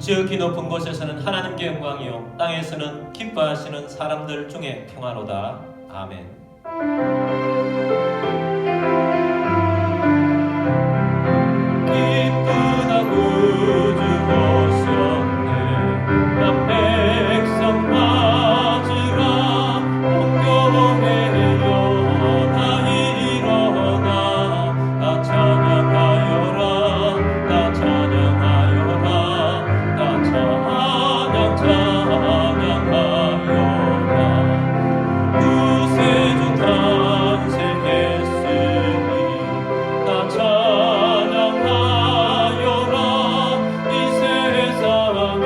지극히 높은 곳에서는 하나님께 영광이요 땅에서는 기뻐하시는 사람들 중에 평화로다. 아멘. 기쁘다 구주 오셨네. 난 백성 맞으라. 온교회여 다 일어나. 다 찬양하여라. 다 찬양하여라. 다 찬양하여라. 구세주 탄생했으니 다 찬양하여라. 이 세상에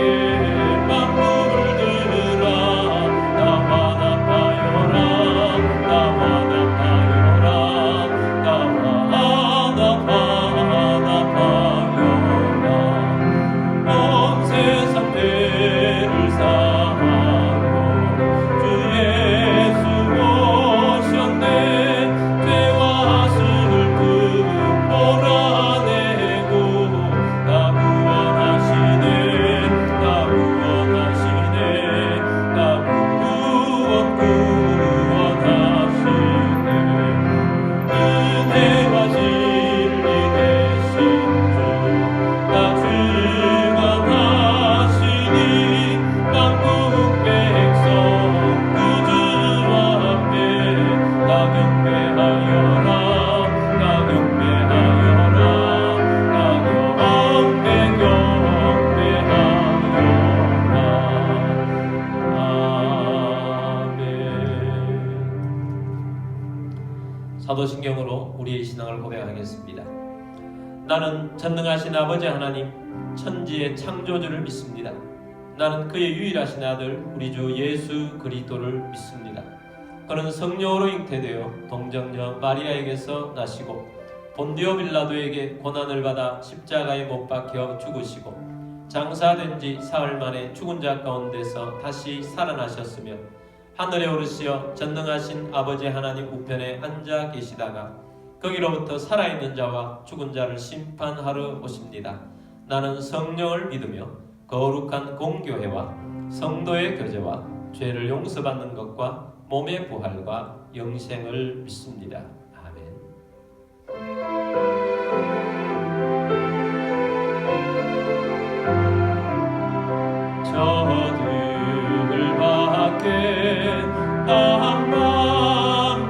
만물들아 다 화답하여라. 다 화답하여라. 다 화답하여라. 온 세상 죄를 사하여 주 예수 오셨네. 죄와 슬픔 몰아내고 다 구원하시네. 다 구원하시네. 다 구원하시네. 은혜와 진리 되신 주 다 증언하시니 만국 백성 구주 앞에 다 경배하여라. 다 경배하여라. 다 경배하여라. 아멘. 사도신경으로 우리의 신앙을 고백하겠습니다. 나는 전능하신 아버지 하나님 천지의 창조주를 믿습니다. 나는 그의 유일하신 아들 우리 주 예수 그리스도를 믿습니다. 그는 성령으로 잉태되어 동정녀 마리아에게서 나시고 본디오 빌라도에게 고난을 받아 십자가에 못 박혀 죽으시고 장사된 지 사흘 만에 죽은 자 가운데서 다시 살아나셨으며 하늘에 오르시어 전능하신 아버지 하나님 우편에 앉아 계시다가 거기로부터 살아있는 자와 죽은 자를 심판하러 오십니다. 나는 성령을 믿으며 거룩한 공교회와 성도의 교제와 죄를 용서받는 것과 몸의 부활과 영생을 믿습니다. 아멘. 저들 밖에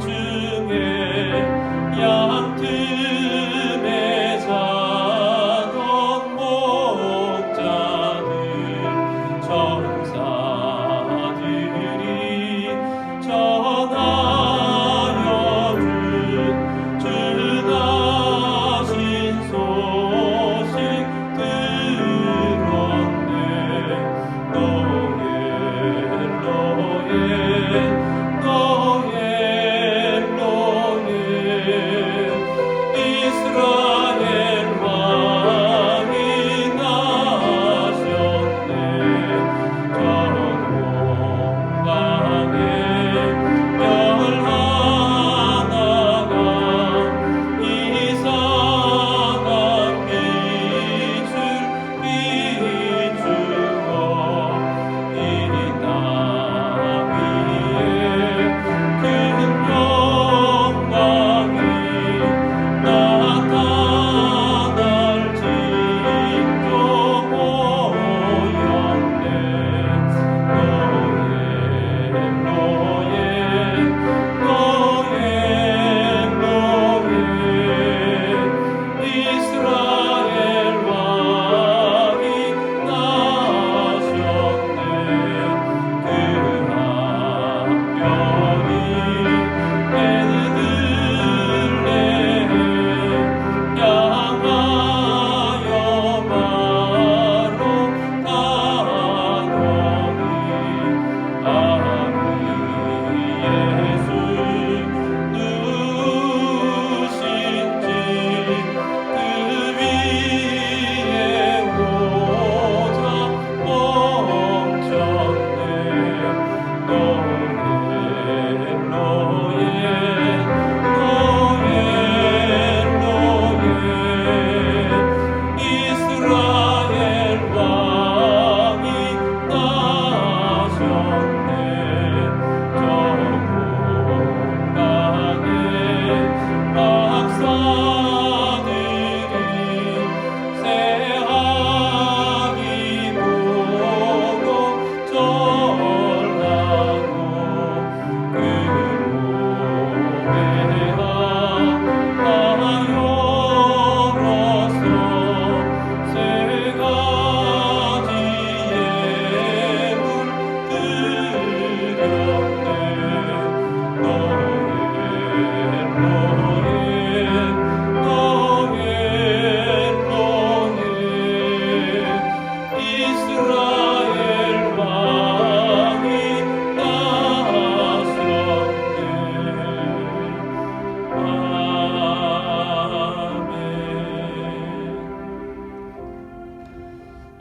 한밤중에 양틈에 자던 목자들 천사들이 전하여 준 주나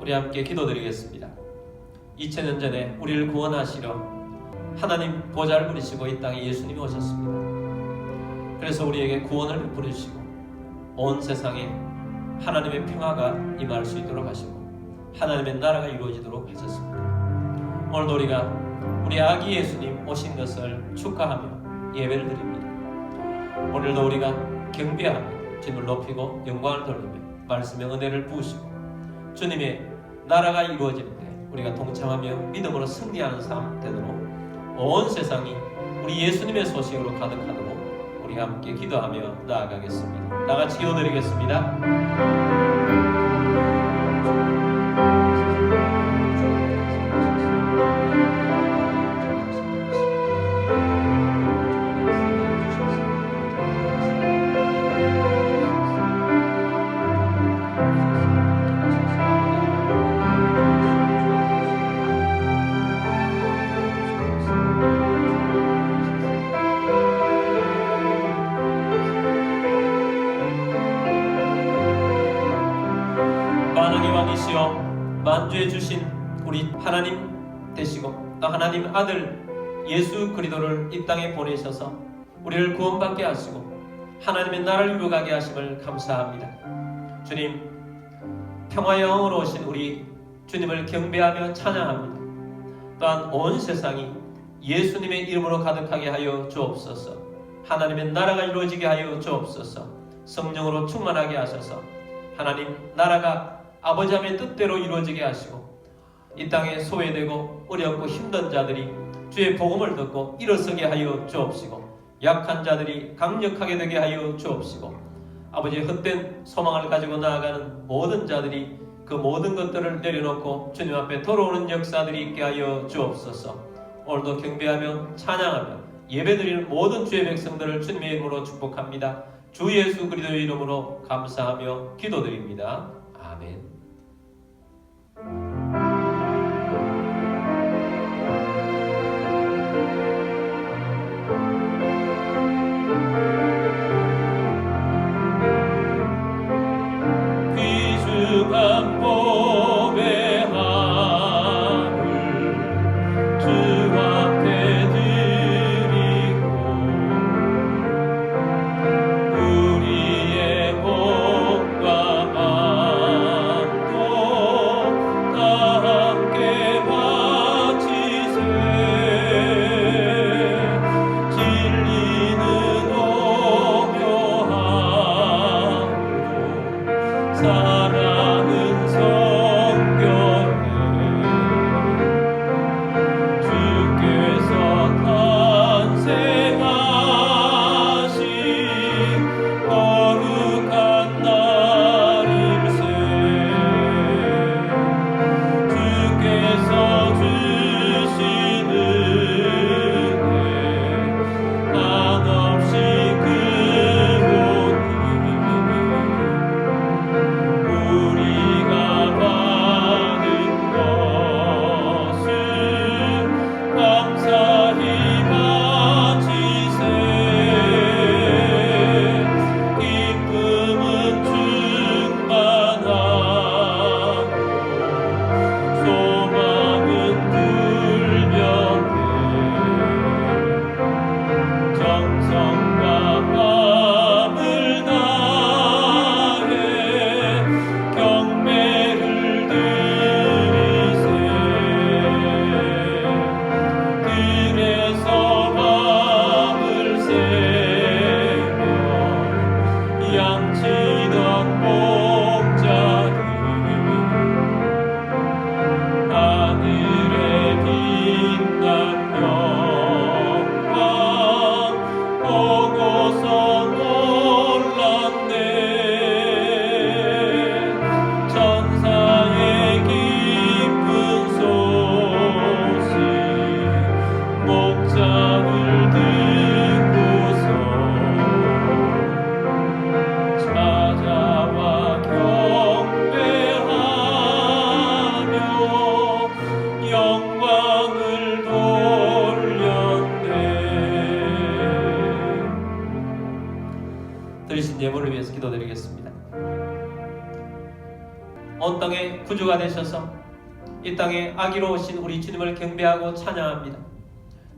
우리 함께 기도드리겠습니다. 2000년 전에 우리를 구원하시려 하나님 보좌를 부리시고 이 땅에 예수님이 오셨습니다. 그래서 우리에게 구원을 베풀어 주시고 온 세상에 하나님의 평화가 임할 수 있도록 하시고 하나님의 나라가 이루어지도록 하셨습니다. 오늘도 우리가 우리 아기 예수님 오신 것을 축하하며 예배를 드립니다. 오늘도 우리가 경배하며 주님을 높이고 영광을 돌리며 말씀의 은혜를 부으시고 주님의 나라가 이루어질 때 우리가 동참하며 믿음으로 승리하는 삶 되도록 온 세상이 우리 예수님의 소식으로 가득하도록 우리 함께 기도하며 나아가겠습니다. 다같이 기도드리겠습니다. 만주해 주신 우리 하나님 되시고 또 하나님 아들 예수 그리스도를 이 땅에 보내셔서 우리를 구원받게 하시고 하나님의 나라를 이루어가게 하심을 감사합니다. 주님, 평화의 영으로 오신 우리 주님을 경배하며 찬양합니다. 또한 온 세상이 예수님의 이름으로 가득하게 하여 주옵소서. 하나님의 나라가 이루어지게 하여 주옵소서. 성령으로 충만하게 하셔서 하나님 나라가 아버지 하나님의 뜻대로 이루어지게 하시고 이 땅에 소외되고 어렵고 힘든 자들이 주의 복음을 듣고 일어서게 하여 주옵시고 약한 자들이 강력하게 되게 하여 주옵시고 아버지의 헛된 소망을 가지고 나아가는 모든 자들이 그 모든 것들을 내려놓고 주님 앞에 돌아오는 역사들이 있게 하여 주옵소서. 오늘도 경배하며 찬양하며 예배드리는 모든 주의 백성들을 주님의 이름으로 축복합니다. 주 예수 그리스도의 이름으로 감사하며 기도드립니다. 아멘. 귀중한 법의 함을 주 앞에 드리고 우리의 몸과 마음도 다 함께 바치세. 진리는 오묘하고 사랑은 성결해. 주께서 탄생하신 거룩한 날일세. 주께서 주시는 은혜 한없이 크오니 우리가 받은 것을 감사히 바치세. 기쁨은 충만하고 소망은 불변해. 정성과 마음을 다해 경배를 드리세. 들에서 밤을 새며 양치던 목자들 하늘에 빛난 영광 보고서 놀랐네. 천사의 기쁜 소식 목자를 듣고서 찾아와 경배하며 영광을 돌렸네. 드리신 예물을 위해서 기도드리겠습니다. 온 땅의 구주가 되셔서 이 땅에 아기로 오신 우리 주님을 경배하고 찬양합니다.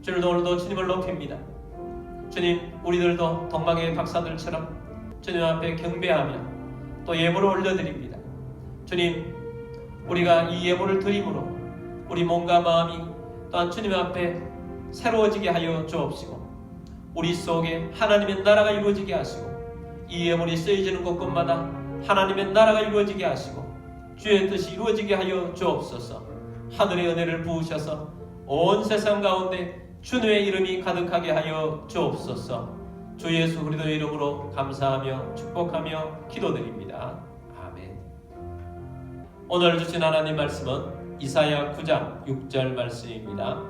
주님, 오늘도 주님을 높입니다. 주님, 우리들도 동방의 박사들처럼 주님 앞에 경배하며 또 예물을 올려드립니다. 주님, 우리가 이 예물을 드림으로 우리 몸과 마음이 또한 주님 앞에 새로워지게 하여 주옵시고, 우리 속에 하나님의 나라가 이루어지게 하시고, 이 예물이 쓰여지는 곳곳마다 하나님의 나라가 이루어지게 하시고 주의 뜻이 이루어지게 하여 주옵소서. 하늘의 은혜를 부으셔서 온 세상 가운데 주님의 이름이 가득하게 하여 주옵소서. 주 예수 그리스도의 이름으로 감사하며 축복하며 기도드립니다. 아멘. 오늘 주신 하나님 말씀은 이사야 9장 6절 말씀입니다.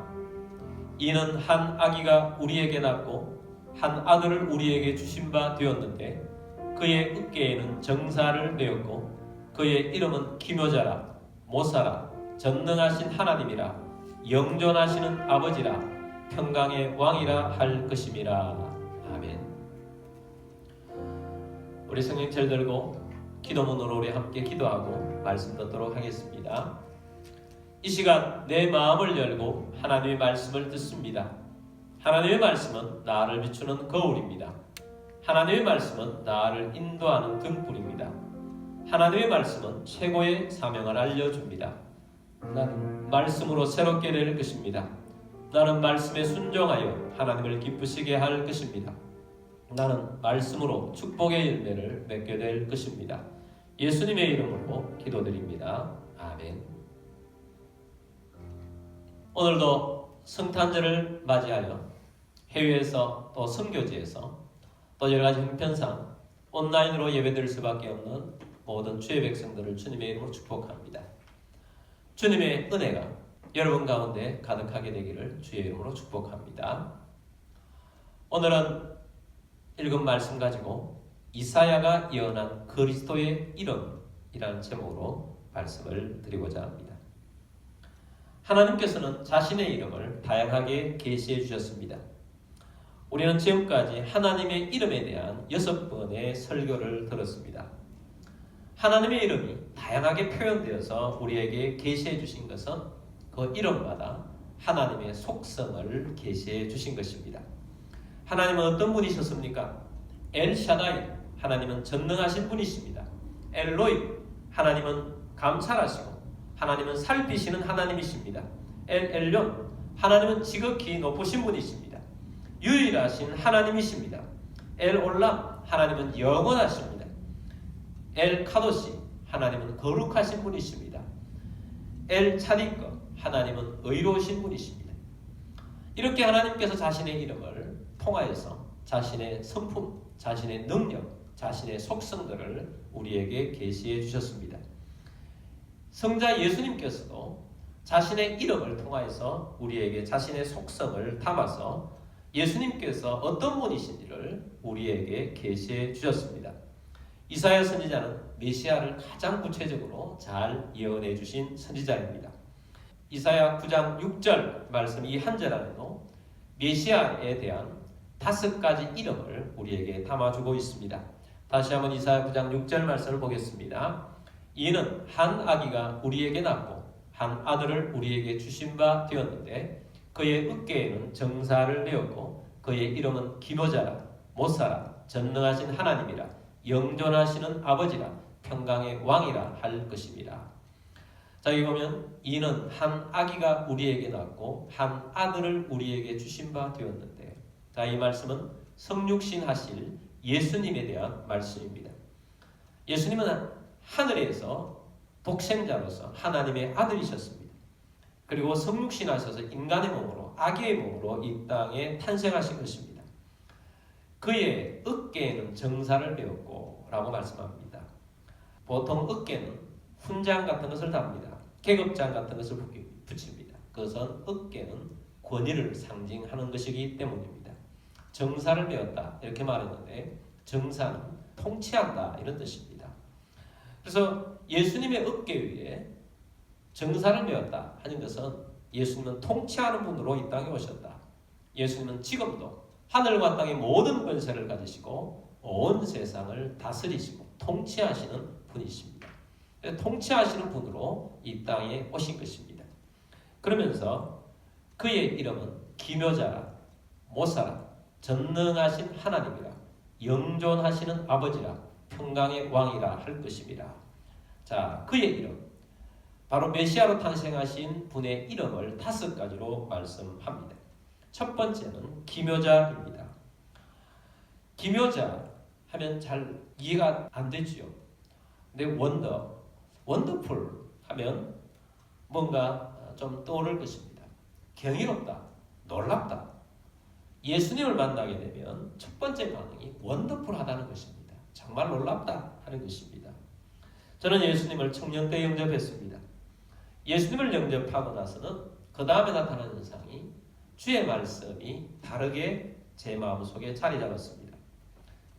이는 한 아기가 우리에게 낳고 한 아들을 우리에게 주신 바 되었는데 그의 어깨에는 정사를 메었고 그의 이름은 기묘자라, 모사라, 전능하신 하나님이라, 영존하시는 아버지라, 평강의 왕이라 할 것임이라. 아멘. 우리 성경책 들고 기도문으로 우리 함께 기도하고 말씀 듣도록 하겠습니다. 이 시간 내 마음을 열고 하나님의 말씀을 듣습니다. 하나님의 말씀은 나를 비추는 거울입니다. 하나님의 말씀은 나를 인도하는 등불입니다. 하나님의 말씀은 최고의 사명을 알려줍니다. 나는 말씀으로 새롭게 될 것입니다. 나는 말씀에 순종하여 하나님을 기쁘시게 할 것입니다. 나는 말씀으로 축복의 열매를 맺게 될 것입니다. 예수님의 이름으로 기도드립니다. 아멘. 오늘도 성탄절을 맞이하여 해외에서 또 선교지에서 또 여러가지 형편상 온라인으로 예배드릴 수밖에 없는 모든 주의 백성들을 주님의 이름으로 축복합니다. 주님의 은혜가 여러분 가운데 가득하게 되기를 주의 이름으로 축복합니다. 오늘은 읽은 말씀 가지고 이사야가 예언한 그리스도의 이름이라는 제목으로 말씀을 드리고자 합니다. 하나님께서는 자신의 이름을 다양하게 계시해 주셨습니다. 우리는 지금까지 하나님의 이름에 대한 6번의 설교를 들었습니다. 하나님의 이름이 다양하게 표현되어서 우리에게 계시해 주신 것은 그 이름마다 하나님의 속성을 계시해 주신 것입니다. 하나님은 어떤 분이셨습니까? 엘샤다이, 하나님은 전능하신 분이십니다. 엘로이, 하나님은 감찰하시고 하나님은 살피시는 하나님이십니다. 엘yon, 하나님은 지극히 높으신 분이십니다. 유일하신 하나님이십니다. 엘올람, 하나님은 영원하십니다. 엘카도시, 하나님은 거룩하신 분이십니다. 엘차디꺼, 하나님은 의로우신 분이십니다. 이렇게 하나님께서 자신의 이름을 통하여서 자신의 성품, 자신의 능력, 자신의 속성들을 우리에게 계시해 주셨습니다. 성자 예수님께서도 자신의 이름을 통하여서 우리에게 자신의 속성을 담아서 예수님께서 어떤 분이신지를 우리에게 계시해 주셨습니다. 이사야 선지자는 메시아를 가장 구체적으로 잘 예언해 주신 선지자입니다. 이사야 9장 6절 말씀 이 한 절 안에도 메시아에 대한 5가지 이름을 우리에게 담아주고 있습니다. 다시 한번 이사야 9장 6절 말씀을 보겠습니다. 이는 한 아기가 우리에게 낳고 한 아들을 우리에게 주신 바 되었는데 그의 어깨에는 정사를 메었고 그의 이름은 기묘자라, 모사라, 전능하신 하나님이라, 영존하시는 아버지라, 평강의 왕이라 할 것입니다. 자, 여기 보면 이는 한 아기가 우리에게 낳고 한 아들을 우리에게 주신 바 되었는데, 자, 이 말씀은 성육신 하실 예수님에 대한 말씀입니다. 예수님은 하늘에서 독생자로서 하나님의 아들이셨습니다. 그리고 성육신 하셔서 인간의 몸으로, 아기의 몸으로 이 땅에 탄생하신 것입니다. 그의 어깨에는 정사를 메었고 라고 말씀합니다. 보통 어깨는 훈장 같은 것을 답니다. 계급장 같은 것을 붙입니다. 그것은 어깨는 권위를 상징하는 것이기 때문입니다. 정사를 메었다 이렇게 말했는데 정사는 통치한다 이런 뜻입니다. 그래서 예수님의 어깨 위에 정사를 메었다 하는 것은 예수님은 통치하는 분으로 이 땅에 오셨다. 예수님은 지금도 하늘과 땅의 모든 권세를 가지시고 온 세상을 다스리시고 통치하시는 분이십니다. 통치하시는 분으로 이 땅에 오신 것입니다. 그러면서 그의 이름은 기묘자라, 모사라, 전능하신 하나님이라, 영존하시는 아버지라, 평강의 왕이라 할 것입니다. 자, 그의 이름, 바로 메시아로 탄생하신 분의 이름을 5가지로 말씀합니다. 첫 번째는 기묘자입니다. 기묘자 하면 잘 이해가 안 되지요. 근데 원더풀 하면 뭔가 좀 떠오를 것입니다. 경이롭다, 놀랍다. 예수님을 만나게 되면 첫 번째 반응이 원더풀하다는 것입니다. 정말 놀랍다 하는 것입니다. 저는 예수님을 청년 때 영접했습니다. 예수님을 영접하고 나서는 그 다음에 나타나는 현상이 주의 말씀이 다르게 제 마음속에 자리 잡았습니다.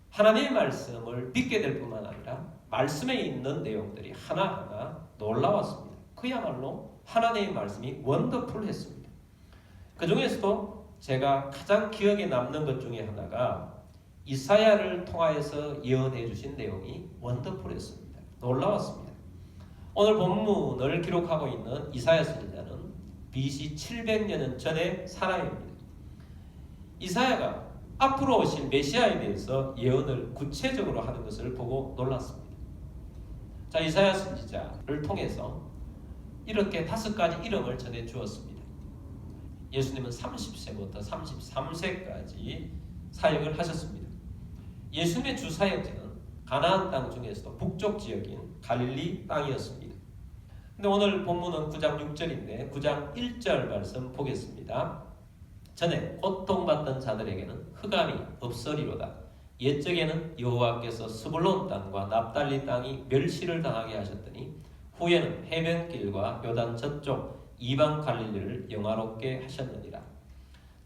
하나님의 말씀을 믿게 될 뿐만 아니라 말씀에 있는 내용들이 하나하나 놀라웠습니다. 그야말로 하나님의 말씀이 원더풀했습니다. 그 중에서도 제가 가장 기억에 남는 것 중에 하나가 이사야를 통하여서 예언해 주신 내용이 원더풀했습니다. 놀라웠습니다. 오늘 본문을 기록하고 있는 이사야 선지자는 BC 700년 전의 사람입니다. 이사야가 앞으로 오실 메시아에 대해서 예언을 구체적으로 하는 것을 보고 놀랐습니다. 자, 이사야 선지자를 통해서 이렇게 5가지 이름을 전해 주었습니다. 예수님은 30세부터 33세까지 사역을 하셨습니다. 예수님의 주 사역지는 가나안 땅 중에서도 북쪽 지역인 갈릴리 땅이었습니다. 근데 오늘 본문은 9장 6절인데 9장 1절 말씀 보겠습니다. 전에 고통받던 자들에게는 흑암이 없으리로다. 옛적에는 여호와께서 스불론 땅과 납달리 땅이 멸시를 당하게 하셨더니 후에는 해변길과 요단 저쪽 이방 갈릴리를 영화롭게 하셨느니라.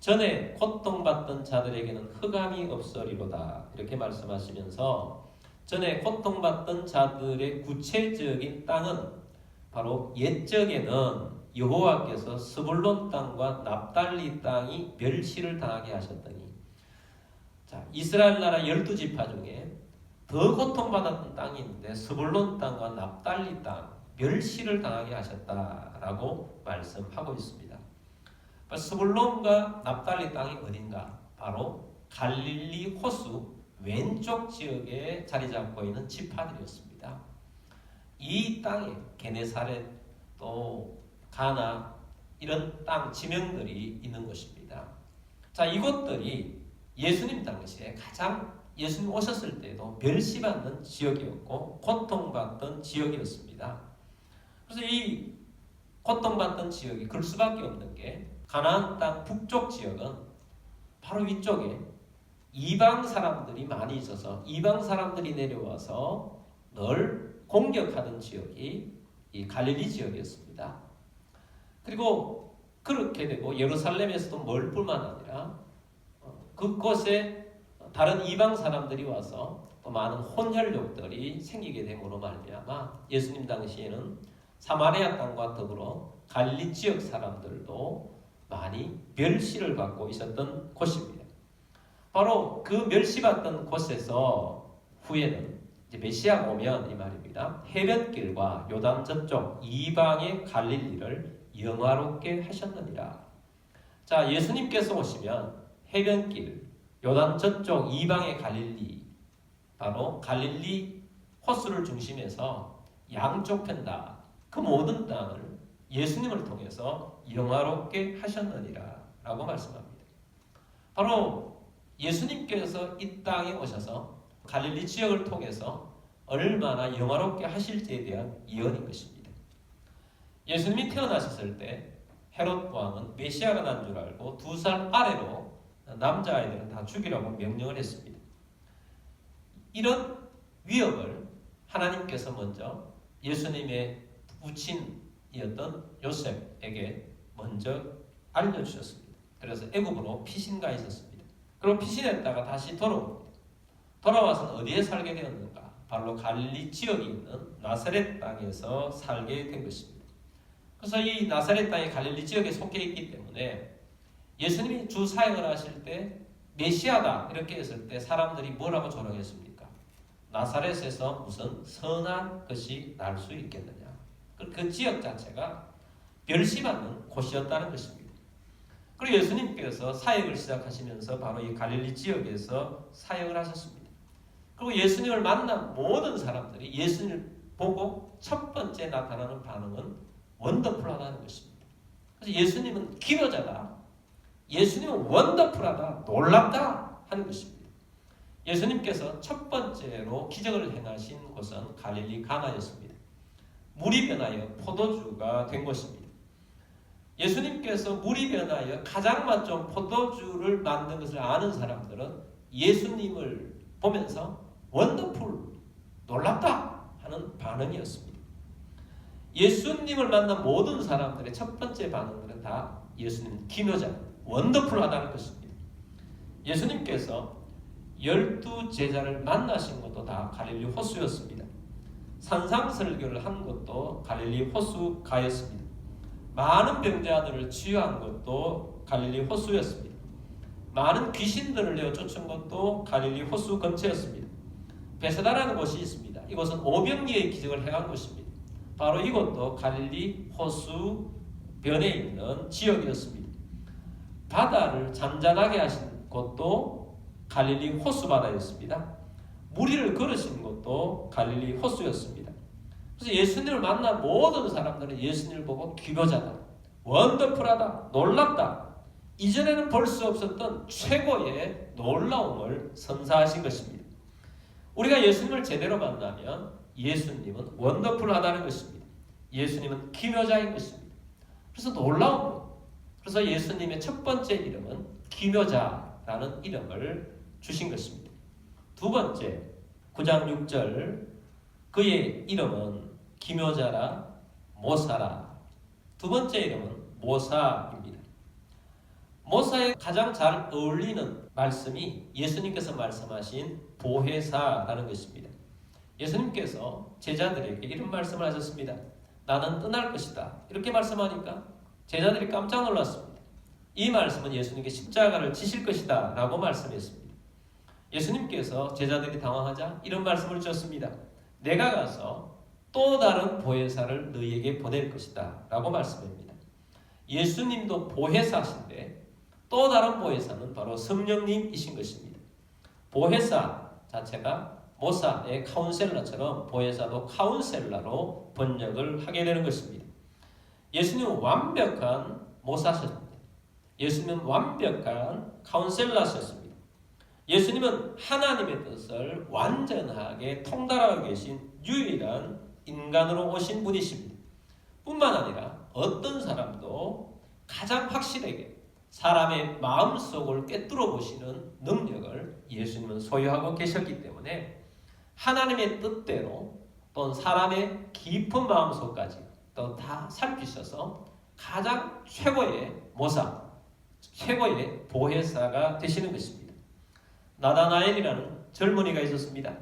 전에 고통받던 자들에게는 흑암이 없으리로다. 이렇게 말씀하시면서 전에 고통받던 자들의 구체적인 땅은 바로 옛적에는 여호와께서 스불론 땅과 납달리 땅이 멸시를 당하게 하셨더니, 자, 이스라엘 나라 12지파 중에 더 고통받았던 땅이 있는데 스불론 땅과 납달리 땅 멸시를 당하게 하셨다라고 말씀하고 있습니다. 스불론과 납달리 땅이 어딘가? 바로 갈릴리 호수 왼쪽 지역에 자리 잡고 있는 지파들이었습니다. 이 땅에 게네사렛 또 가나 이런 땅 지명들이 있는 곳입니다. 자, 이곳들이 예수님 당시에 가장 예수님 오셨을 때도 멸시받는 지역이었고 고통받던 지역이었습니다. 그래서 이 고통받던 지역이 그럴 수밖에 없는 게 가나안 땅 북쪽 지역은 바로 위쪽에 이방 사람들이 많이 있어서 이방 사람들이 내려와서 늘 공격하던 지역이 이 갈릴리 지역이었습니다. 그리고 그렇게 되고 예루살렘에서도 멀 뿐만 아니라 그곳에 다른 이방 사람들이 와서 또 많은 혼혈족들이 생기게 됨으로 말미암아 예수님 당시에는 사마리아 땅과 더불어 갈릴리 지역 사람들도 많이 멸시를 받고 있었던 곳입니다. 바로 그 멸시받던 곳에서 후에는 이제 메시아가 오면 이 말입니다. 해변길과 요단 저쪽 이방의 갈릴리를 영화롭게 하셨느니라. 자, 예수님께서 오시면 해변길, 요단 저쪽 이방의 갈릴리, 바로 갈릴리 호수를 중심해서 양쪽 편다. 그 모든 땅을 예수님을 통해서 영화롭게 하셨느니라 라고 말씀합니다. 바로 예수님께서 이 땅에 오셔서 갈릴리 지역을 통해서 얼마나 영화롭게 하실지에 대한 예언인 것입니다. 예수님이 태어나셨을 때 헤롯 왕은 메시아가 난 줄 알고 2살 아래로 남자아이들은 다 죽이라고 명령을 했습니다. 이런 위협을 하나님께서 먼저 예수님의 부친이었던 요셉에게 먼저 알려주셨습니다. 그래서 애굽으로 피신가 있었습니다. 그리고 피신했다가 다시 돌아와서 어디에 살게 되었는가? 바로 갈릴리 지역에 있는 나사렛 땅에서 살게 된 것입니다. 그래서 이 나사렛 땅이 갈릴리 지역에 속해 있기 때문에 예수님이 주 사역을 하실 때 메시아다 이렇게 했을 때 사람들이 뭐라고 조롱했습니까? 나사렛에서 무슨 선한 것이 날 수 있겠느냐. 그 지역 자체가 멸시받는 곳이었다는 것입니다. 그리고 예수님께서 사역을 시작하시면서 바로 이 갈릴리 지역에서 사역을 하셨습니다. 그리고 예수님을 만난 모든 사람들이 예수님을 보고 첫 번째 나타나는 반응은 원더풀하다는 것입니다. 그래서 예수님은 기묘자다, 예수님은 원더풀하다, 놀랍다 하는 것입니다. 예수님께서 첫 번째로 기적을 행하신 곳은 갈릴리 가나였습니다. 물이 변하여 포도주가 된 것입니다. 예수님께서 물이 변하여 가장 맛좋은 포도주를 만든 것을 아는 사람들은 예수님을 보면서 원더풀, 놀랍다 하는 반응이었습니다. 예수님을 만난 모든 사람들의 첫 번째 반응들은 다 예수님 기묘자, 원더풀하다는 것입니다. 예수님께서 12제자를 만나신 것도 다 갈릴리 호수였습니다. 산상설교를 한 것도 갈릴리 호수가였습니다. 많은 병자들을 치유한 것도 갈릴리 호수였습니다. 많은 귀신들을 내어 쫓은 것도 갈릴리 호수 근처였습니다. 베세다라는 곳이 있습니다. 이곳은 오병이의 기적을 행한 곳입니다. 바로 이곳도 갈릴리 호수 변에 있는 지역이었습니다. 바다를 잔잔하게 하신 곳도 갈릴리 호수 바다였습니다. 무리를 걸으신 것도 갈릴리 호수였습니다. 그래서 예수님을 만난 모든 사람들은 예수님을 보고 기묘자다, 원더풀하다, 놀랍다, 이전에는 볼 수 없었던 최고의 놀라움을 선사하신 것입니다. 우리가 예수님을 제대로 만나면 예수님은 원더풀하다는 것입니다. 예수님은 기묘자인 것입니다. 그래서 놀라운 것. 그래서 예수님의 첫 번째 이름은 기묘자라는 이름을 주신 것입니다. 두 번째, 9장 6절, 그의 이름은 기묘자라 모사라. 두 번째 이름은 모사입니다. 모사에 가장 잘 어울리는 말씀이 예수님께서 말씀하신 보혜사라는 것입니다. 예수님께서 제자들에게 이런 말씀을 하셨습니다. 나는 떠날 것이다. 이렇게 말씀하니까 제자들이 깜짝 놀랐습니다. 이 말씀은 예수님께 십자가를 지실 것이다 라고 말씀했습니다. 예수님께서 제자들이 당황하자 이런 말씀을 주셨습니다. 내가 가서 또 다른 보혜사를 너희에게 보낼 것이다 라고 말씀합니다. 예수님도 보혜사신데 또 다른 보혜사는 바로 성령님이신 것입니다. 보혜사 자체가 모사의 카운셀러처럼 보혜사도 카운셀러로 번역을 하게 되는 것입니다. 예수님은 완벽한 모사셨습니다. 예수님은 완벽한 카운셀러셨습니다. 예수님은 하나님의 뜻을 완전하게 통달하고 계신 유일한 인간으로 오신 분이십니다. 뿐만 아니라 어떤 사람도 가장 확실하게 사람의 마음속을 꿰뚫어 보시는 능력을 예수님은 소유하고 계셨기 때문에 하나님의 뜻대로 또는 사람의 깊은 마음속까지 또 다 살피셔서 가장 최고의 모사, 최고의 보혜사가 되시는 것입니다. 나다나엘이라는 젊은이가 있었습니다.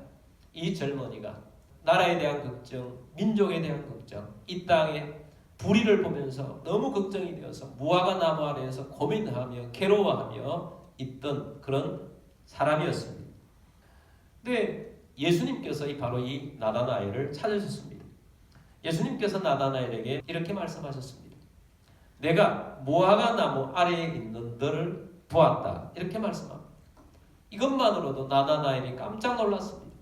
이 젊은이가 나라에 대한 걱정, 민족에 대한 걱정, 이 땅에 불의를 보면서 너무 걱정이 되어서 무화과 나무 아래에서 고민하며 괴로워하며 있던 그런 사람이었습니다. 근데 예수님께서 바로 이 나다나엘을 찾으셨습니다. 예수님께서 나다나엘에게 이렇게 말씀하셨습니다. 내가 무화과 나무 아래에 있는 너를 보았다. 이렇게 말씀합니다. 이것만으로도 나다나엘이 깜짝 놀랐습니다.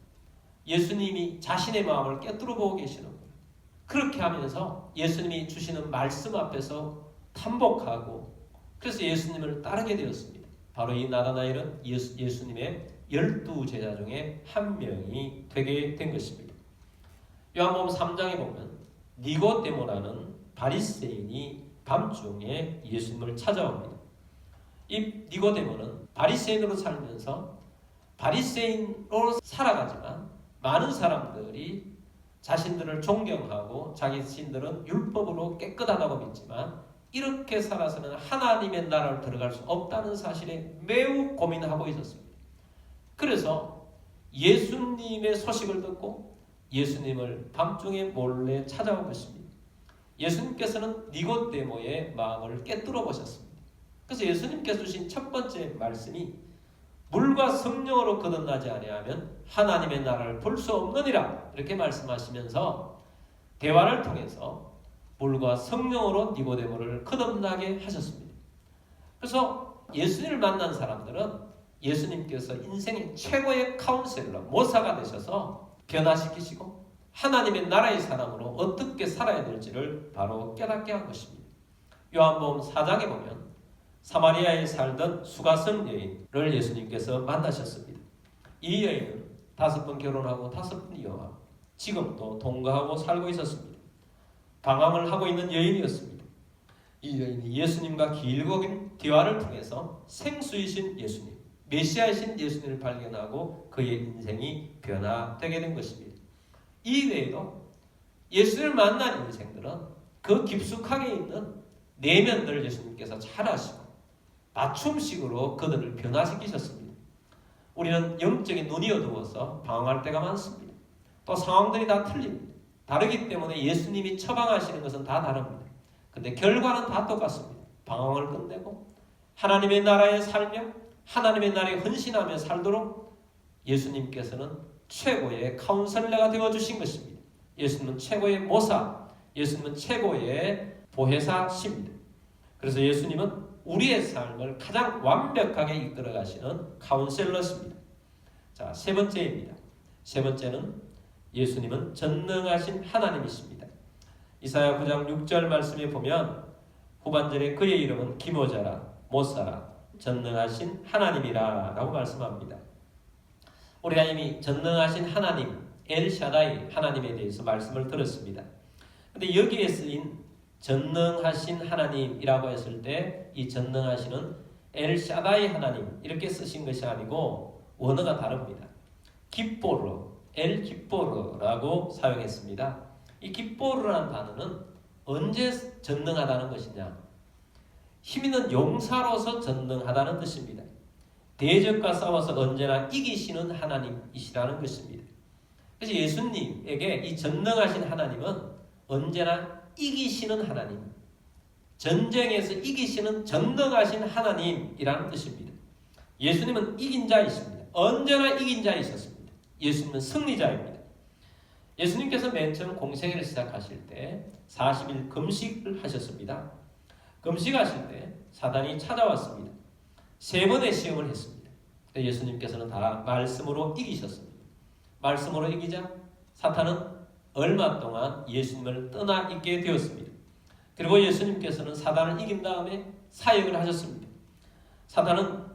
예수님이 자신의 마음을 꿰뚫어 보고 계시는 거예요. 그렇게 하면서 예수님이 주시는 말씀 앞에서 탄복하고 그래서 예수님을 따르게 되었습니다. 바로 이 나다나엘은 예수님의 12제자 중에 한 명이 되게 된 것입니다. 요한복음 3장에 보면 니고데모라는 바리새인이 밤중에 예수님을 찾아옵니다. 이 니고데모는 바리새인으로 살면서 바리새인으로 살아가지만 많은 사람들이 자신들을 존경하고 자신들은 율법으로 깨끗하다고 믿지만 이렇게 살아서는 하나님의 나라를 들어갈 수 없다는 사실에 매우 고민하고 있었습니다. 그래서 예수님의 소식을 듣고 예수님을 밤중에 몰래 찾아온 것입니다. 예수님께서는 니고데모의 마음을 깨뚫어 보셨습니다. 그래서 예수님께서 주신 첫 번째 말씀이 물과 성령으로 거듭나지 아니하면 하나님의 나라를 볼 수 없느니라 이렇게 말씀하시면서 대화를 통해서 물과 성령으로 니고데모를 거듭나게 하셨습니다. 그래서 예수님을 만난 사람들은 예수님께서 인생의 최고의 카운셀러, 모사가 되셔서 변화시키시고 하나님의 나라의 사람으로 어떻게 살아야 될지를 바로 깨닫게 한 것입니다. 요한복음 4장에 보면 사마리아에 살던 수가성 여인을 예수님께서 만나셨습니다. 이 여인은 5번 결혼하고 5번 이혼하고 지금도 동거하고 살고 있었습니다. 방황을 하고 있는 여인이었습니다. 이 여인이 예수님과 길고 긴 대화를 통해서 생수이신 예수님, 메시아이신 예수님을 발견하고 그의 인생이 변화되게 된 것입니다. 이 외에도 예수를 만난 인생들은 그 깊숙하게 있는 내면들을 예수님께서 잘 아시고 맞춤식으로 그들을 변화시키셨습니다. 우리는 영적인 눈이 어두워서 방황할 때가 많습니다. 또 상황들이 다 틀립니다. 다르기 때문에 예수님이 처방하시는 것은 다 다릅니다. 근데 결과는 다 똑같습니다. 방황을 끝내고 하나님의 나라에 살며 하나님의 나라에 헌신하며 살도록 예수님께서는 최고의 카운셀러가 되어주신 것입니다. 예수님은 최고의 모사, 예수님은 최고의 보혜사십니다. 그래서 예수님은 우리의 삶을 가장 완벽하게 이끌어 가시는 카운셀러십니다. 자, 세 번째입니다. 세 번째는 예수님은 전능하신 하나님이십니다. 이사야 9장 6절 말씀에 보면 후반절에 그의 이름은 기모자라 못사라 전능하신 하나님이라 라고 말씀합니다. 우리가 이미 전능하신 하나님 엘샤다이 하나님에 대해서 말씀을 들었습니다. 그런데 여기에 쓰인 전능하신 하나님이라고 했을 때 이 전능하신은 엘샤다이 하나님 이렇게 쓰신 것이 아니고 원어가 다릅니다. 기뽀르, 엘기뽀르라고 사용했습니다. 이 기뽀르라는 단어는 언제 전능하다는 것이냐? 힘 있는 용사로서 전능하다는 뜻입니다. 대적과 싸워서 언제나 이기시는 하나님이시라는 것입니다. 그래서 예수님에게 이 전능하신 하나님은 언제나 이기시는 하나님, 전쟁에서 이기시는 전능하신 하나님이라는 뜻입니다. 예수님은 이긴 자이십니다. 언제나 이긴 자이셨습니다. 예수님은 승리자입니다. 예수님께서 맨 처음 공생애를 시작하실 때 40일 금식을 하셨습니다. 금식하실 때 사단이 찾아왔습니다. 3번의 시험을 했습니다. 예수님께서는 다 말씀으로 이기셨습니다. 말씀으로 이기자 사탄은 얼마 동안 예수님을 떠나 있게 되었습니다. 그리고 예수님께서는 사단을 이긴 다음에 사역을 하셨습니다. 사단은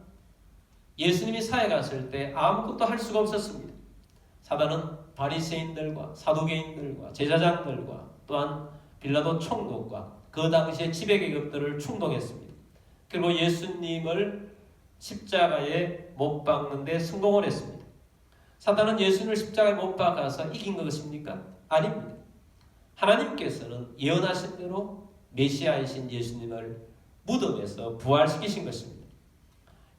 예수님이 사역 갔을 때 아무것도 할 수가 없었습니다. 사단은 바리새인들과 사두개인들과 제사장들과 또한 빌라도 총독과 그 당시의 지배계급들을 충동했습니다. 그리고 예수님을 십자가에 못 박는 데 성공을 했습니다. 사단은 예수님을 십자가에 못 박아서 이긴 것입니까? 아닙니다. 하나님께서는 예언하신 대로 메시아이신 예수님을 무덤에서 부활시키신 것입니다.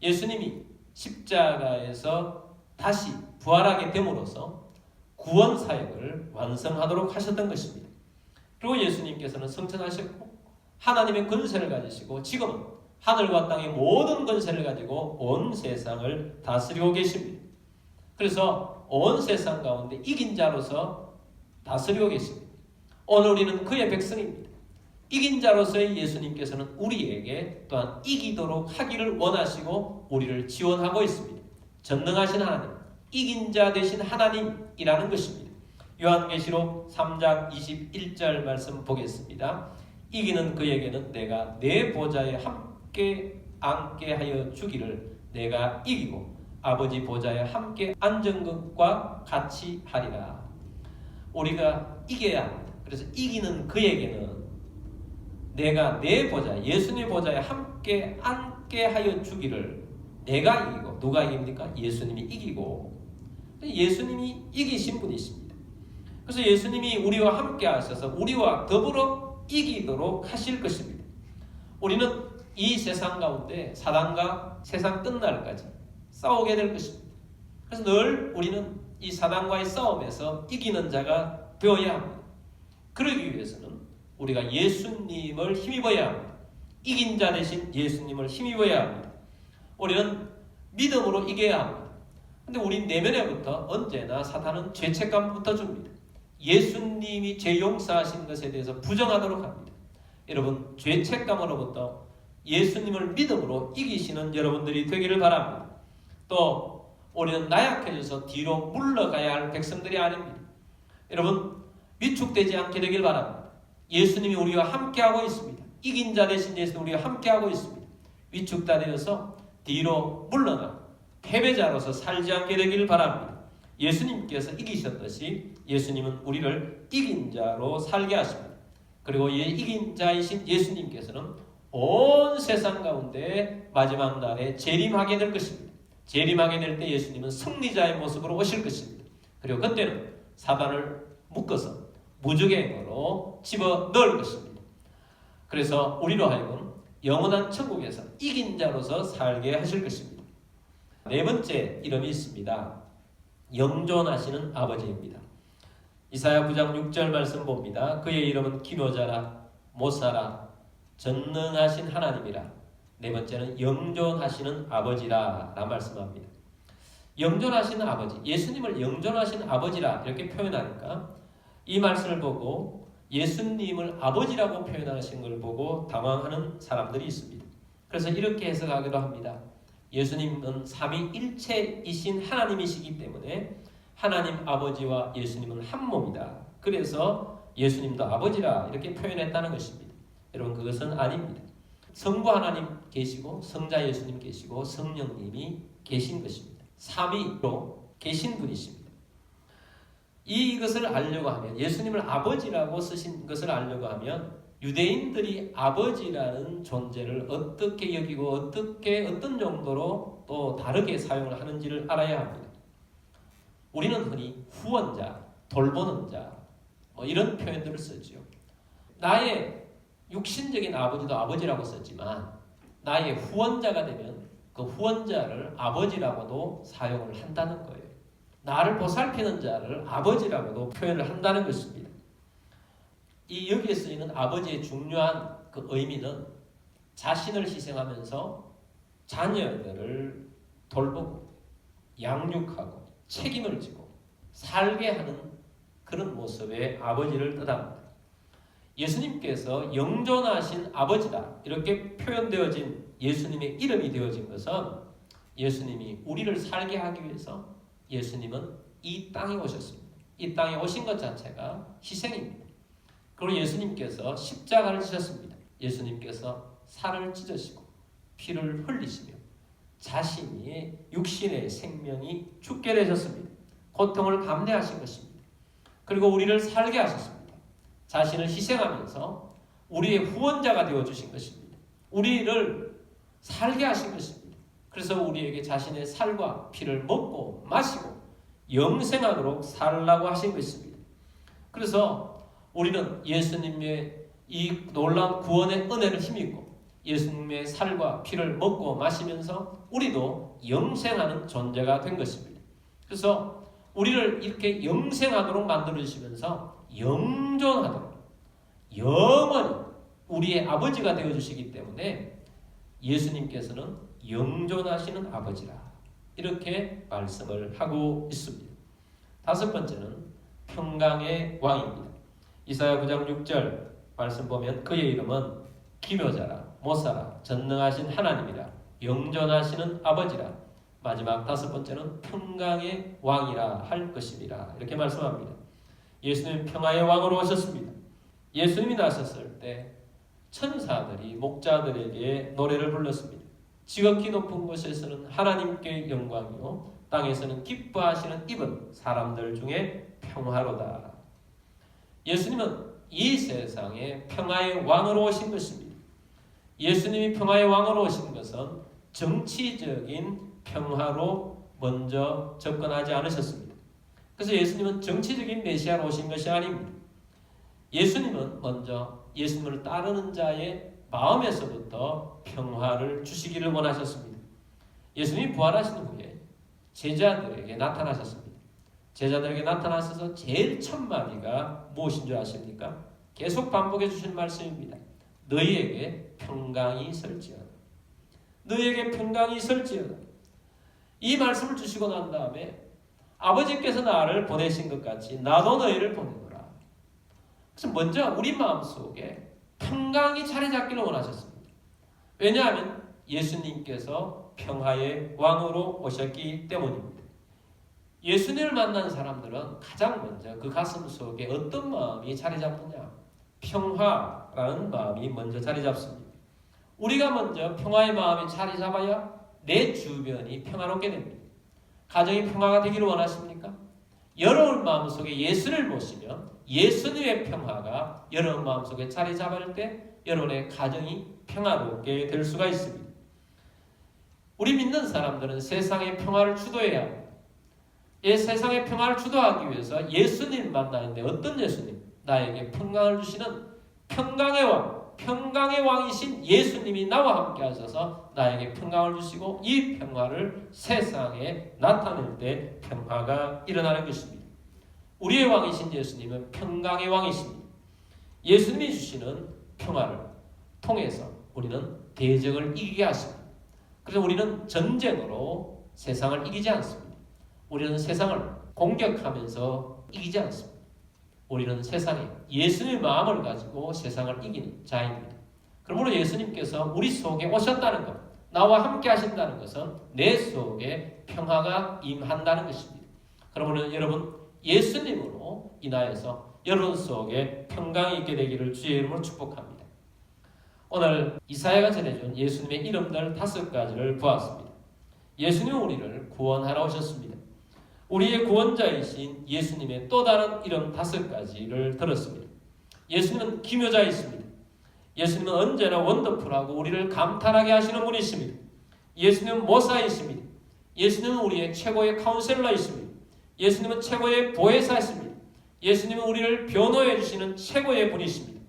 예수님이 십자가에서 다시 부활하게 됨으로써 구원 사역을 완성하도록 하셨던 것입니다. 그리고 예수님께서는 성천하셨고 하나님의 권세를 가지시고 지금은 하늘과 땅의 모든 권세를 가지고 온 세상을 다스리고 계십니다. 그래서 온 세상 가운데 이긴 자로서 다스리고 계십니다. 오늘 우리는 그의 백성입니다. 이긴 자로서의 예수님께서는 우리에게 또한 이기도록 하기를 원하시고 우리를 지원하고 있습니다. 전능하신 하나님, 이긴 자 되신 하나님이라는 것입니다. 요한계시록 3장 21절 말씀 보겠습니다. 이기는 그에게는 내가 내 보좌에 함께 앉게 하여 주기를 내가 이기고 아버지 보좌에 함께 앉은 것과 같이 하리라. 우리가 이겨야 합니다. 그래서 이기는 그에게는 내가 내 보좌, 예수님의 보좌에 함께 앉게 하여 주기를 내가 이기고, 누가 이깁니까? 예수님이 이기고, 예수님이 이기신 분이십니다. 그래서 예수님이 우리와 함께 하셔서 우리와 더불어 이기도록 하실 것입니다. 우리는 이 세상 가운데 사단과 세상 끝날까지 싸우게 될 것입니다. 그래서 늘 우리는 이 사단과의 싸움에서 이기는 자가 되어야 합니다. 그러기 위해서는 우리가 예수님을 힘입어야 합니다. 이긴 자 대신 예수님을 힘입어야 합니다. 우리는 믿음으로 이겨야 합니다. 근데 우리 내면에부터 언제나 사탄은 죄책감부터 줍니다. 예수님이 죄 용서하신 것에 대해서 부정하도록 합니다. 여러분, 죄책감으로부터 예수님을 믿음으로 이기시는 여러분들이 되기를 바랍니다. 또 우리는 나약해져서 뒤로 물러가야 할 백성들이 아닙니다. 여러분, 위축되지 않게 되길 바랍니다. 예수님이 우리와 함께하고 있습니다. 이긴 자 되신 예수님 우리와 함께하고 있습니다. 위축되어서 뒤로 물러나 패배자로서 살지 않게 되기를 바랍니다. 예수님께서 이기셨듯이 예수님은 우리를 이긴 자로 살게 하십니다. 그리고 이긴 자이신 예수님께서는 온 세상 가운데 마지막 날에 재림하게 될 것입니다. 재림하게 될 때 예수님은 승리자의 모습으로 오실 것입니다. 그리고 그때는 사단을 묶어서 무적행으로 집어넣을 것입니다. 그래서 우리로 하여금 영원한 천국에서 이긴 자로서 살게 하실 것입니다. 네 번째 이름이 있습니다. 영존하시는 아버지입니다. 이사야 9장 6절 말씀 봅니다. 그의 이름은 기묘자라 못사라 전능하신 하나님이라. 네 번째는 영존하시는 아버지라 라 말씀합니다. 영존하시는 아버지, 예수님을 영존하신 아버지라 이렇게 표현하니까 이 말씀을 보고 예수님을 아버지라고 표현하신 걸 보고 당황하는 사람들이 있습니다. 그래서 이렇게 해석하기도 합니다. 예수님은 삼위일체이신 하나님이시기 때문에 하나님 아버지와 예수님은 한 몸이다. 그래서 예수님도 아버지라 이렇게 표현했다는 것입니다. 여러분, 그것은 아닙니다. 성부 하나님 계시고 성자 예수님 계시고 성령님이 계신 것입니다. 삼위로 계신 분이십니다. 이것을 알려고 하면, 예수님을 아버지라고 쓰신 것을 알려고 하면 유대인들이 아버지라는 존재를 어떻게 여기고 어떤 정도로 또 다르게 사용을 하는지를 알아야 합니다. 우리는 흔히 후원자, 돌보는 자 이런 표현들을 쓰죠. 나의 육신적인 아버지도 아버지라고 썼지만 나의 후원자가 되면 그 후원자를 아버지라고도 사용을 한다는 거예요. 나를 보살피는 자를 아버지라고도 표현을 한다는 것입니다. 이 여기에 쓰이는 아버지의 중요한 그 의미는 자신을 희생하면서 자녀들을 돌보고 양육하고 책임을 지고 살게 하는 그런 모습의 아버지를 뜻합니다. 예수님께서 영존하신 아버지다 이렇게 표현되어진 예수님의 이름이 되어진 것은 예수님이 우리를 살게 하기 위해서 예수님은 이 땅에 오셨습니다. 이 땅에 오신 것 자체가 희생입니다. 그리고 예수님께서 십자가를 지셨습니다. 예수님께서 살을 찢으시고 피를 흘리시며 자신이 육신의 생명이 죽게 되셨습니다. 고통을 감내하신 것입니다. 그리고 우리를 살게 하셨습니다. 자신을 희생하면서 우리의 후원자가 되어주신 것입니다. 우리를 살게 하신 것입니다. 그래서 우리에게 자신의 살과 피를 먹고 마시고 영생하도록 살라고 하신 것입니다. 그래서 우리는 예수님의 이 놀라운 구원의 은혜를 힘입고 예수님의 살과 피를 먹고 마시면서 우리도 영생하는 존재가 된 것입니다. 그래서 우리를 이렇게 영생하도록 만들어주시면서 영존하도록 영원히 우리의 아버지가 되어주시기 때문에 예수님께서는 영존하시는 아버지라 이렇게 말씀을 하고 있습니다. 다섯 번째는 평강의 왕입니다. 이사야 9장 6절 말씀 보면 그의 이름은 기묘자라 못사라 전능하신 하나님이라 영존하시는 아버지라. 마지막 다섯 번째는 평강의 왕이라 할 것입니다. 이렇게 말씀합니다. 예수님 평화의 왕으로 오셨습니다. 예수님이 나섰을 때 천사들이 목자들에게 노래를 불렀습니다. 지극히 높은 곳에서는 하나님께 영광이요 땅에서는 기뻐하시는 입은 사람들 중에 평화로다. 예수님은 이 세상에 평화의 왕으로 오신 것입니다. 예수님이 평화의 왕으로 오신 것은 정치적인 평화로 먼저 접근하지 않으셨습니다. 그래서 예수님은 정치적인 메시아로 오신 것이 아닙니다. 예수님은 먼저 예수님을 따르는 자의 마음에서부터 평화를 주시기를 원하셨습니다. 예수님이 부활하신 후에 제자들에게 나타나셨습니다. 제자들에게 나타나셔서 제일 첫 마디가 무엇인 줄 아십니까? 계속 반복해 주신 말씀입니다. 너희에게 평강이 있을지어다. 너희에게 평강이 있을지어다. 이 말씀을 주시고 난 다음에 아버지께서 나를 보내신 것 같이 나도 너희를 보내노라. 그래서 먼저 우리 마음속에 평강이 자리 잡기를 원하셨습니다. 왜냐하면 예수님께서 평화의 왕으로 오셨기 때문입니다. 예수님을 만난 사람들은 가장 먼저 그 가슴 속에 어떤 마음이 자리 잡느냐? 평화라는 마음이 먼저 자리 잡습니다. 우리가 먼저 평화의 마음이 자리 잡아야 내 주변이 평화롭게 됩니다. 가정이 평화가 되기를 원하십니까? 여러분 마음속에 예수를 모시면 예수님의 평화가 여러분 마음속에 자리 잡을 때 여러분의 가정이 평화롭게 될 수가 있습니다. 우리 믿는 사람들은 세상의 평화를 주도해야 합니다. 이 세상의 평화를 주도하기 위해서 예수님 만나는데 어떤 예수님? 나에게 평강을 주시는 평강의 왕, 평강의 왕이신 예수님이 나와 함께 하셔서 나에게 평강을 주시고 이 평화를 세상에 나타낼 때 평화가 일어나는 것입니다. 우리의 왕이신 예수님은 평강의 왕이십니다. 예수님이 주시는 평화를 통해서 우리는 대적을 이기게 하십니다. 그래서 우리는 전쟁으로 세상을 이기지 않습니다. 우리는 세상을 공격하면서 이기지 않습니다. 우리는 세상에 예수님의 마음을 가지고 세상을 이기는 자입니다. 그러므로 예수님께서 우리 속에 오셨다는 것, 나와 함께 하신다는 것은 내 속에 평화가 임한다는 것입니다. 그러므로 여러분 예수님으로 인하여서 여러분 속에 평강이 있게 되기를 주의 이름으로 축복합니다. 오늘 이사야가 전해준 예수님의 이름들 5가지를 보았습니다. 예수님은 우리를 구원하러 오셨습니다. 우리의 구원자이신 예수님의 또 다른 이름 5가지를 들었습니다. 예수님은 기묘자이십니다. 예수님은 언제나 원더풀하고 우리를 감탄하게 하시는 분이십니다. 예수님은 모사이십니다. 예수님은 우리의 최고의 카운셀러이십니다. 예수님은 최고의 보혜사이십니다. 예수님은 우리를 변호해 주시는 최고의 분이십니다.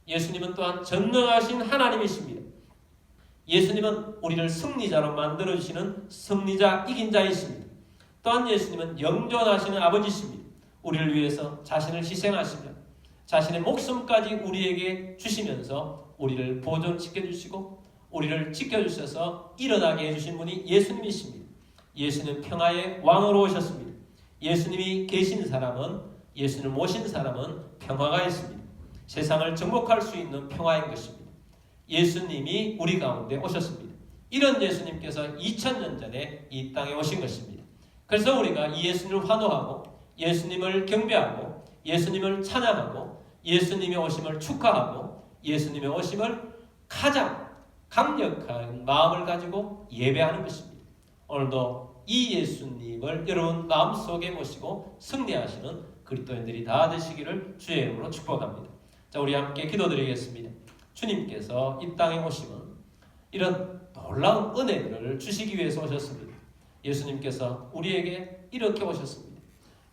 예수님은 또한 전능하신 하나님이십니다. 예수님은 우리를 승리자로 만들어주시는 승리자 이긴 자이십니다. 또한 예수님은 영존하시는 아버지십니다. 우리를 위해서 자신을 희생하시며 자신의 목숨까지 우리에게 주시면서 우리를 보존시켜주시고 우리를 지켜주셔서 일어나게 해주신 분이 예수님이십니다. 예수님은 평화의 왕으로 오셨습니다. 예수님이 계신 사람은, 예수님을 모신 사람은 평화가 있습니다. 세상을 정복할 수 있는 평화인 것입니다. 예수님이 우리 가운데 오셨습니다. 이런 예수님께서 2000년 전에 이 땅에 오신 것입니다. 그래서 우리가 이 예수님을 환호하고 예수님을 경배하고 예수님을 찬양하고 예수님의 오심을 축하하고 예수님의 오심을 가장 강력한 마음을 가지고 예배하는 것입니다. 오늘도 이 예수님을 여러분 마음속에 모시고 승리하시는 그리스도인들이 다 되시기를 주의 이름으로 축복합니다. 자, 우리 함께 기도드리겠습니다. 주님께서 이 땅에 오심은 이런 놀라운 은혜를 주시기 위해서 오셨습니다. 예수님께서 우리에게 이렇게 오셨습니다.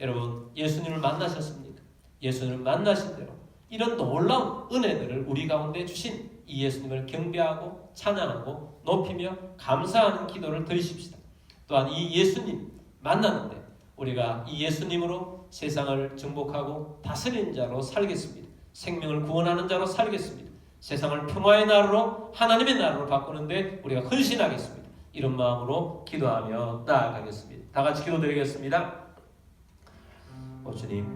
여러분 예수님을 만나셨습니까? 예수님을 만나신 대로 이런 놀라운 은혜들을 우리 가운데 주신 이 예수님을 경배하고 찬양하고 높이며 감사하는 기도를 드리십시다. 또한 이 예수님 만나는데 우리가 이 예수님으로 세상을 정복하고 다스리는 자로 살겠습니다. 생명을 구원하는 자로 살겠습니다. 세상을 평화의 나라로 하나님의 나라로 바꾸는데 우리가 헌신하겠습니다. 이런 마음으로 기도하며 나아가겠습니다. 다 같이 기도드리겠습니다. 주님,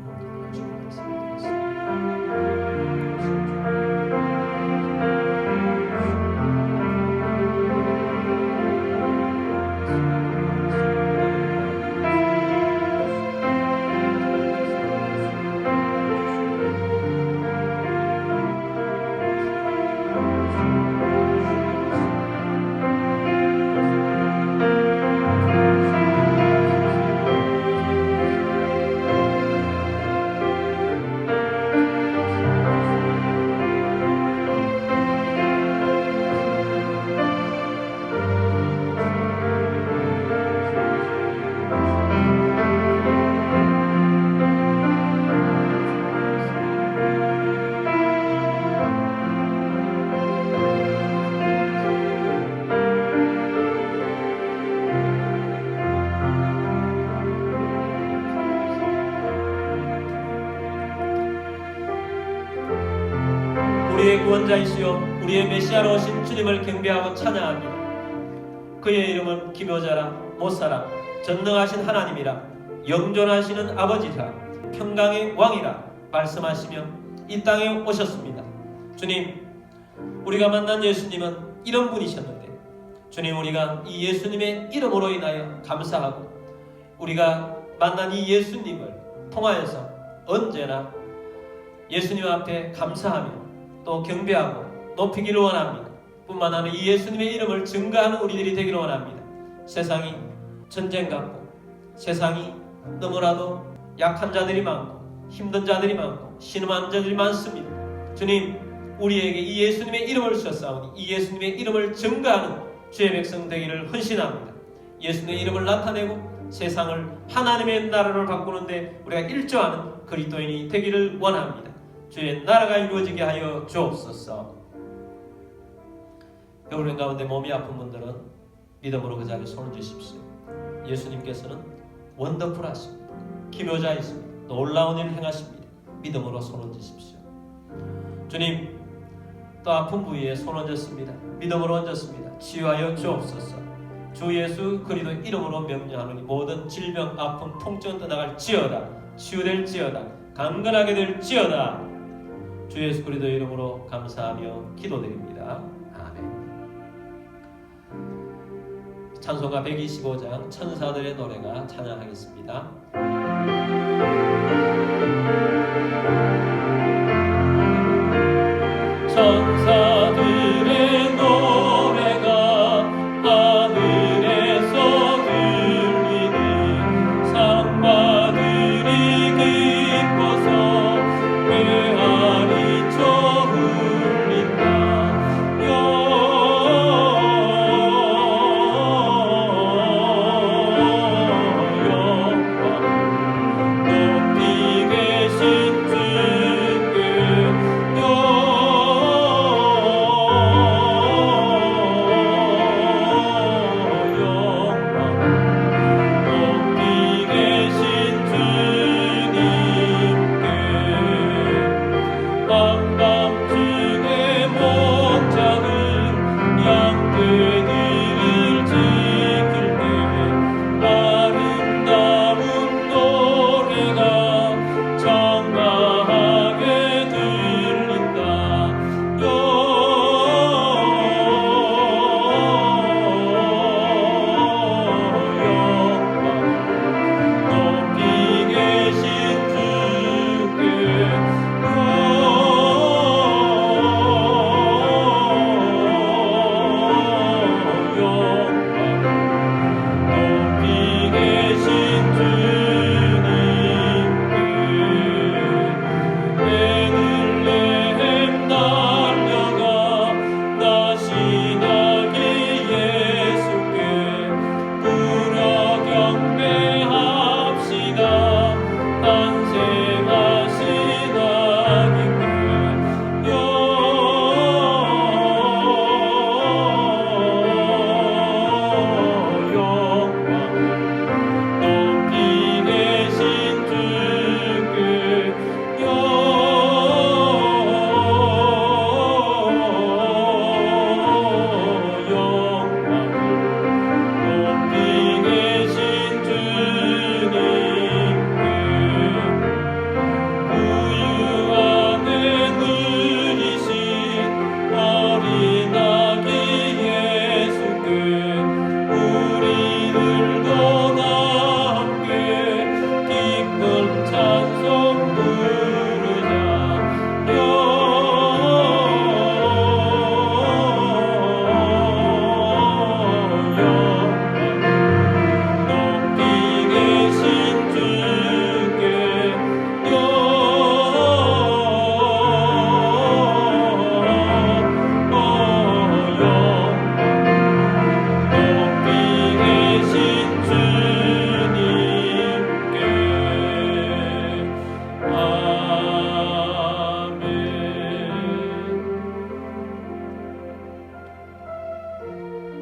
우리의 구원자이시요 우리의 메시아로 오신 주님을 경배하고 찬양합니다. 그의 이름은 기묘자라 못 살아 전능하신 하나님이라 영존하시는 아버지라 평강의 왕이라 말씀하시며 이 땅에 오셨습니다. 주님, 우리가 만난 예수님은 이런 분이셨는데 주님, 우리가 이 예수님의 이름으로 인하여 감사하고 우리가 만난 이 예수님을 통하여서 언제나 예수님 앞에 감사하며 또 경배하고 높이기를 원합니다. 뿐만 아니라 이 예수님의 이름을 증거하는 우리들이 되기를 원합니다. 세상이 전쟁 같고 세상이 너무나도 약한 자들이 많고 힘든 자들이 많고 신음한 자들이 많습니다. 주님, 우리에게 이 예수님의 이름을 주셨사오니 이 예수님의 이름을 증거하는 주의 백성 되기를 헌신합니다. 예수님의 이름을 나타내고 세상을 하나님의 나라로 바꾸는데 우리가 일조하는 그리스도인이 되기를 원합니다. 주의 나라가 이루어지게 하여 주옵소서. 여러분 가운데 몸이 아픈 분들은 믿음으로 그 자리에 손을 주십시오. 예수님께서는 원더풀하십니다. 기묘자이십니다. 놀라운 일을 행하십니다. 믿음으로 손을 주십시오. 주님, 또 아픈 부위에 손 얹었습니다. 믿음으로 얹었습니다. 치유하여 주옵소서. 주 예수 그리스도 이름으로 명령하노니 모든 질병, 아픔, 통증은 떠나갈지어다. 치유될지어다. 강건하게 될지어다. 주 예수 그리스도 이름으로 감사하며 기도드립니다. 아멘. 찬송가 125장 천사들의 노래가 찬양하겠습니다. 천사들의 노래가 하늘에서 들리니 상마들이 기뻐서 메아리쳐 울린다. 높이 계신 주께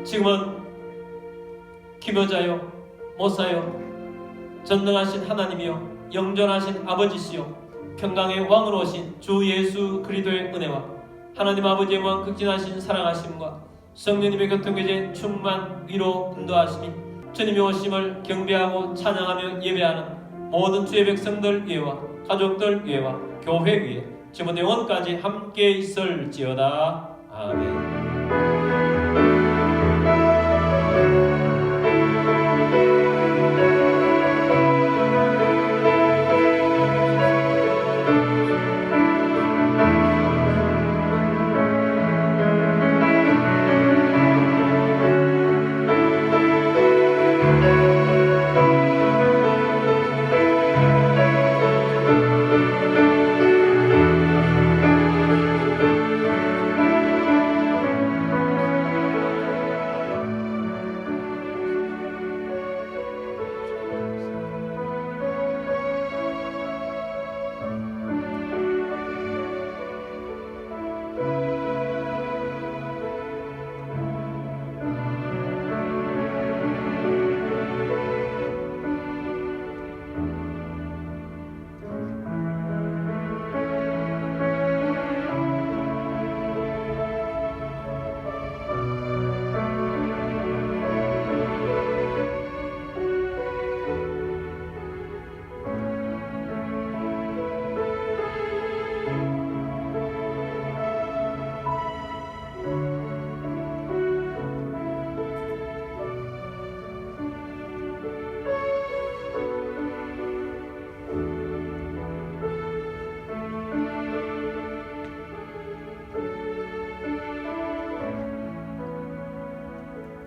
지금은 기묘자요 못사요 전능하신 하나님이요 영존하신 아버지시요 평강의 왕으로 오신 주 예수 그리스도의 은혜와 하나님 아버지의 무한 극진하신 사랑하심과 성령님의 교통계제 충만 위로 인도하심이 주님의 오심을 경배하고 찬양하며 예배하는 모든 주의 백성들 위에와 가족들 위에와 교회 위에 지금부터 영원까지 함께 있을지어다. 아멘.